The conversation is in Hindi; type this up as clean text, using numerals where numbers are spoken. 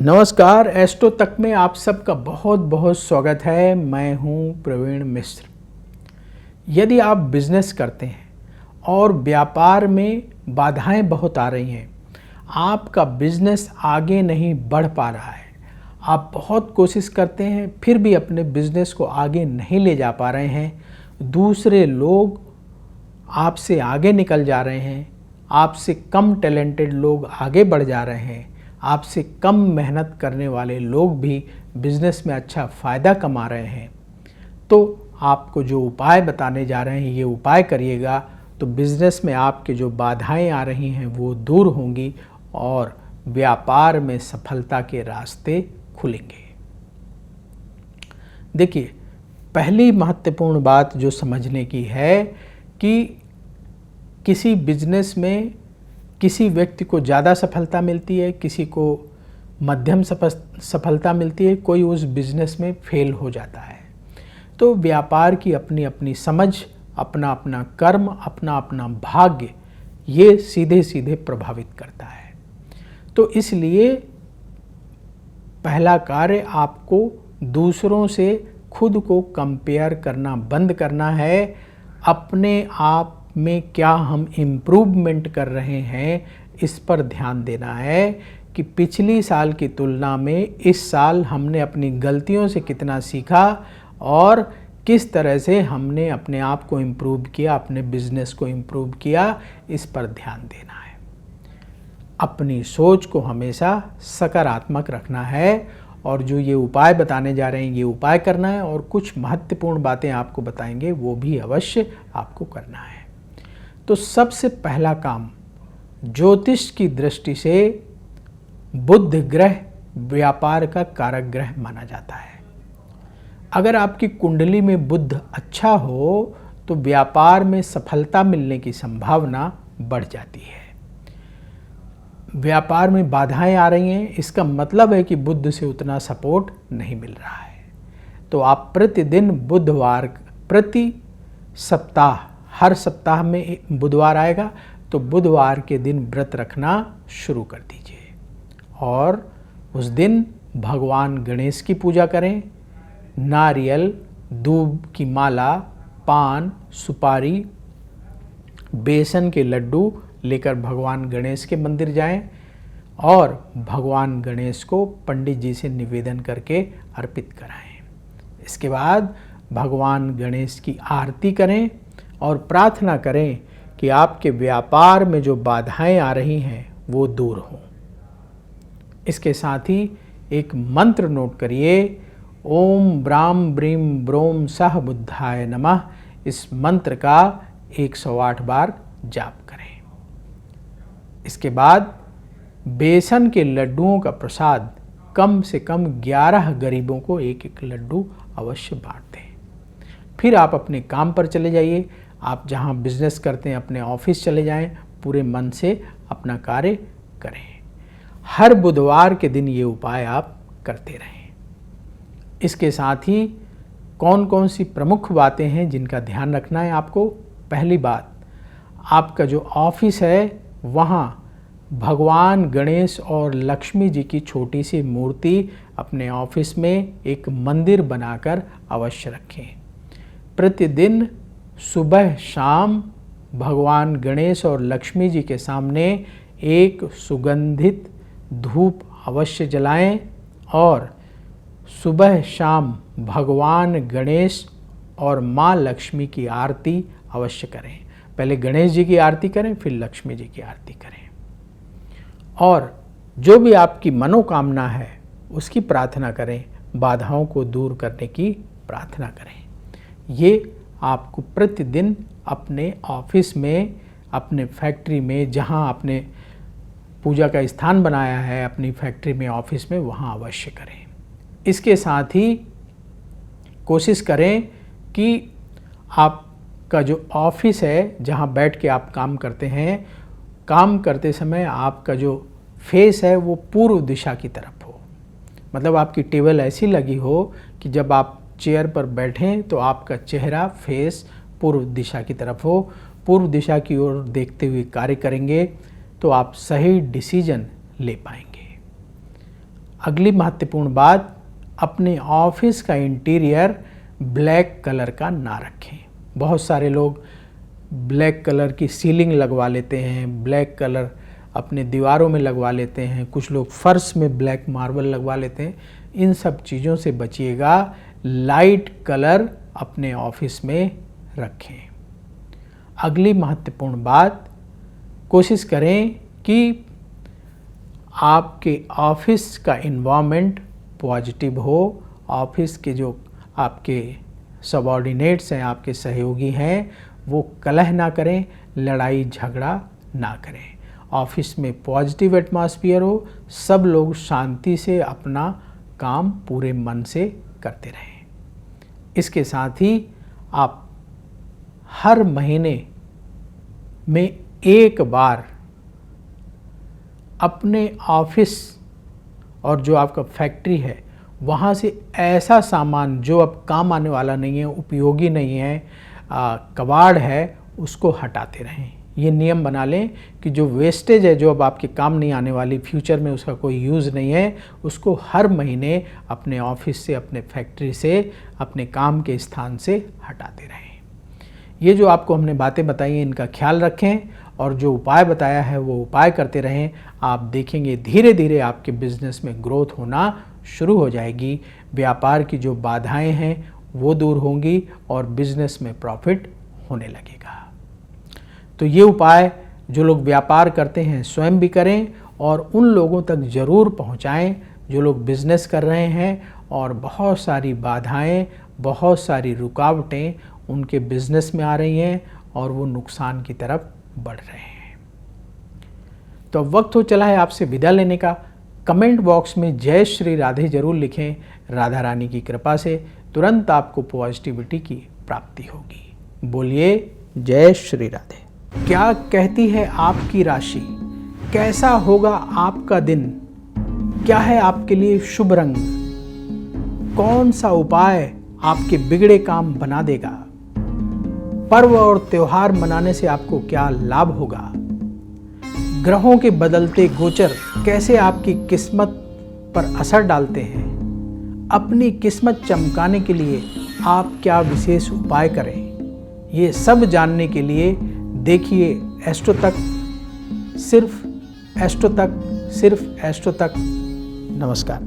नमस्कार, एस्ट्रो तक में आप सबका बहुत बहुत स्वागत है। मैं हूं प्रवीण मिश्र। यदि आप बिजनेस करते हैं और व्यापार में बाधाएं बहुत आ रही हैं, आपका बिजनेस आगे नहीं बढ़ पा रहा है, आप बहुत कोशिश करते हैं फिर भी अपने बिजनेस को आगे नहीं ले जा पा रहे हैं, दूसरे लोग आपसे आगे निकल जा रहे हैं, आपसे कम टैलेंटेड लोग आगे बढ़ जा रहे हैं, आपसे कम मेहनत करने वाले लोग भी बिजनेस में अच्छा फ़ायदा कमा रहे हैं, तो आपको जो उपाय बताने जा रहे हैं ये उपाय करिएगा तो बिजनेस में आपके जो बाधाएं आ रही हैं वो दूर होंगी और व्यापार में सफलता के रास्ते खुलेंगे। देखिए, पहली महत्वपूर्ण बात जो समझने की है कि किसी बिजनेस में किसी व्यक्ति को ज़्यादा सफलता मिलती है, किसी को मध्यम सफलता मिलती है, कोई उस बिजनेस में फेल हो जाता है। तो व्यापार की अपनी अपनी समझ, अपना अपना कर्म, अपना अपना भाग्य ये सीधे सीधे प्रभावित करता है। तो इसलिए पहला कार्य आपको दूसरों से खुद को कंपेयर करना बंद करना है। अपने आप में क्या हम इम्प्रूवमेंट कर रहे हैं इस पर ध्यान देना है कि पिछली साल की तुलना में इस साल हमने अपनी गलतियों से कितना सीखा और किस तरह से हमने अपने आप को इम्प्रूव किया, अपने बिजनेस को इम्प्रूव किया, इस पर ध्यान देना है। अपनी सोच को हमेशा सकारात्मक रखना है और जो ये उपाय बताने जा रहे हैं ये उपाय करना है और कुछ महत्वपूर्ण बातें आपको बताएंगे वो भी अवश्य आपको करना है। तो सबसे पहला काम, ज्योतिष की दृष्टि से बुध ग्रह व्यापार का कारक ग्रह माना जाता है। अगर आपकी कुंडली में बुध अच्छा हो तो व्यापार में सफलता मिलने की संभावना बढ़ जाती है। व्यापार में बाधाएं आ रही हैं, इसका मतलब है कि बुध से उतना सपोर्ट नहीं मिल रहा है। तो आप प्रतिदिन बुधवार, प्रति सप्ताह, हर सप्ताह में बुधवार आएगा तो बुधवार के दिन व्रत रखना शुरू कर दीजिए और उस दिन भगवान गणेश की पूजा करें। नारियल, दूब की माला, पान, सुपारी, बेसन के लड्डू लेकर भगवान गणेश के मंदिर जाएं और भगवान गणेश को पंडित जी से निवेदन करके अर्पित कराएं। इसके बाद भगवान गणेश की आरती करें और प्रार्थना करें कि आपके व्यापार में जो बाधाएं आ रही हैं वो दूर हों। इसके साथ ही एक मंत्र नोट करिए, ओम ब्राम ब्रीम ब्रोम सह बुद्धाय नमः। इस मंत्र का 108 बार जाप करें। इसके बाद बेसन के लड्डुओं का प्रसाद कम से कम 11 गरीबों को एक एक लड्डू अवश्य बांट दें। फिर आप अपने काम पर चले जाइए। आप जहां बिजनेस करते हैं अपने ऑफिस चले जाएं, पूरे मन से अपना कार्य करें। हर बुधवार के दिन ये उपाय आप करते रहें। इसके साथ ही कौन कौन सी प्रमुख बातें हैं जिनका ध्यान रखना है आपको। पहली बात, आपका जो ऑफिस है वहाँ भगवान गणेश और लक्ष्मी जी की छोटी सी मूर्ति अपने ऑफिस में एक मंदिर बनाकर अवश्य रखें। प्रतिदिन सुबह शाम भगवान गणेश और लक्ष्मी जी के सामने एक सुगंधित धूप अवश्य जलाएं और सुबह शाम भगवान गणेश और माँ लक्ष्मी की आरती अवश्य करें। पहले गणेश जी की आरती करें, फिर लक्ष्मी जी की आरती करें और जो भी आपकी मनोकामना है उसकी प्रार्थना करें, बाधाओं को दूर करने की प्रार्थना करें। ये आपको प्रतिदिन अपने ऑफिस में, अपने फैक्ट्री में, जहां आपने पूजा का स्थान बनाया है अपनी फैक्ट्री में, ऑफिस में, वहां अवश्य करें। इसके साथ ही कोशिश करें कि आपका जो ऑफिस है जहां बैठ के आप काम करते हैं, काम करते समय आपका जो फेस है वो पूर्व दिशा की तरफ हो। मतलब आपकी टेबल ऐसी लगी हो कि जब आप चेयर पर बैठें तो आपका चेहरा, फेस पूर्व दिशा की तरफ हो। पूर्व दिशा की ओर देखते हुए कार्य करेंगे तो आप सही डिसीजन ले पाएंगे। अगली महत्वपूर्ण बात, अपने ऑफिस का इंटीरियर ब्लैक कलर का ना रखें। बहुत सारे लोग ब्लैक कलर की सीलिंग लगवा लेते हैं, ब्लैक कलर अपने दीवारों में लगवा लेते हैं, कुछ लोग फर्श में ब्लैक मार्बल लगवा लेते हैं। इन सब चीज़ों से बचिएगा, लाइट कलर अपने ऑफिस में रखें। अगली महत्वपूर्ण बात, कोशिश करें कि आपके ऑफिस का इन्वायरमेंट पॉजिटिव हो। ऑफिस के जो आपके सबऑर्डिनेट्स हैं, आपके सहयोगी हैं, वो कलह ना करें, लड़ाई झगड़ा ना करें। ऑफिस में पॉजिटिव एटमॉस्फेयर हो, सब लोग शांति से अपना काम पूरे मन से करते रहें। इसके साथ ही आप हर महीने में एक बार अपने ऑफिस और जो आपका फैक्ट्री है वहाँ से ऐसा सामान जो अब काम आने वाला नहीं है, उपयोगी नहीं है, कबाड़ है, उसको हटाते रहें। ये नियम बना लें कि जो वेस्टेज है, जो अब आपके काम नहीं आने वाली, फ्यूचर में उसका कोई यूज़ नहीं है, उसको हर महीने अपने ऑफिस से, अपने फैक्ट्री से, अपने काम के स्थान से हटाते रहें। ये जो आपको हमने बातें बताई हैं, इनका ख्याल रखें और जो उपाय बताया है वो उपाय करते रहें। आप देखेंगे धीरे धीरे आपके बिजनेस में ग्रोथ होना शुरू हो जाएगी। व्यापार की जो बाधाएं हैं वो दूर होंगी और बिजनेस में प्रॉफिट होने लगेगा। तो ये उपाय जो लोग व्यापार करते हैं स्वयं भी करें और उन लोगों तक ज़रूर पहुंचाएं जो लोग बिजनेस कर रहे हैं और बहुत सारी बाधाएं, बहुत सारी रुकावटें उनके बिजनेस में आ रही हैं और वो नुकसान की तरफ बढ़ रहे हैं। तो अब वक्त हो चला है आपसे विदा लेने का। कमेंट बॉक्स में जय श्री राधे जरूर लिखें। राधा रानी की कृपा से तुरंत आपको पॉजिटिविटी की प्राप्ति होगी। बोलिए जय श्री राधे। क्या कहती है आपकी राशि? कैसा होगा आपका दिन? क्या है आपके लिए शुभ रंग? कौन सा उपाय आपके बिगड़े काम बना देगा? पर्व और त्योहार मनाने से आपको क्या लाभ होगा? ग्रहों के बदलते गोचर कैसे आपकी किस्मत पर असर डालते हैं? अपनी किस्मत चमकाने के लिए आप क्या विशेष उपाय करें? ये सब जानने के लिए देखिए एस्ट्रो तक, सिर्फ एस्ट्रो तक, सिर्फ एस्ट्रो तक। नमस्कार।